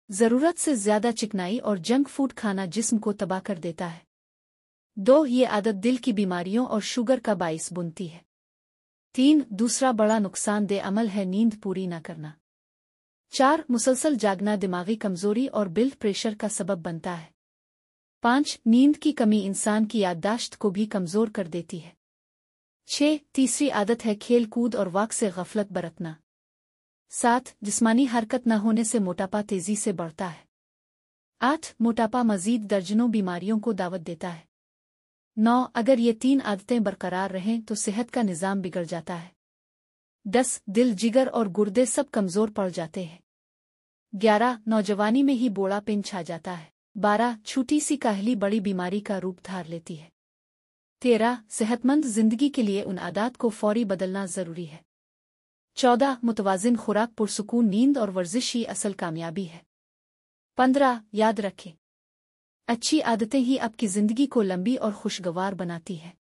ضرورت سے زیادہ چکنائی اور جنک فوڈ کھانا جسم کو تباہ کر دیتا ہے۔ 2 یہ عادت دل کی بیماریوں اور شوگر کا باعث بنتی ہے۔ 3 دوسرا بڑا نقصان دہ عمل ہے نیند پوری نہ کرنا۔ 4 مسلسل جاگنا دماغی کمزوری اور بلڈ پریشر کا سبب بنتا ہے۔ 5 نیند کی کمی انسان کی یادداشت کو بھی کمزور کر دیتی ہے۔ 6 تیسری عادت ہے کھیل کود اور واک سے غفلت برتنا۔ 7 جسمانی حرکت نہ ہونے سے موٹاپا تیزی سے بڑھتا ہے۔ 8 موٹاپا مزید درجنوں بیماریوں کو دعوت دیتا ہے۔ 9 اگر یہ 3 عادتیں برقرار رہیں تو صحت کا نظام بگڑ جاتا ہے۔ 10 دل جگر اور گردے سب کمزور پڑ جاتے ہیں۔ 11 نوجوانی میں ہی بوڑھا پن چھا جاتا ہے۔ 12 چھوٹی سی کاہلی بڑی بیماری کا روپ دھار لیتی ہے۔ 13 صحت مند زندگی کے لیے ان عادات کو فوری بدلنا ضروری ہے۔ 14 متوازن خوراک، پرسکون نیند اور ورزش ہی اصل کامیابی ہے۔ 15 یاد رکھیں، اچھی عادتیں ہی آپ کی زندگی کو لمبی اور خوشگوار بناتی ہیں۔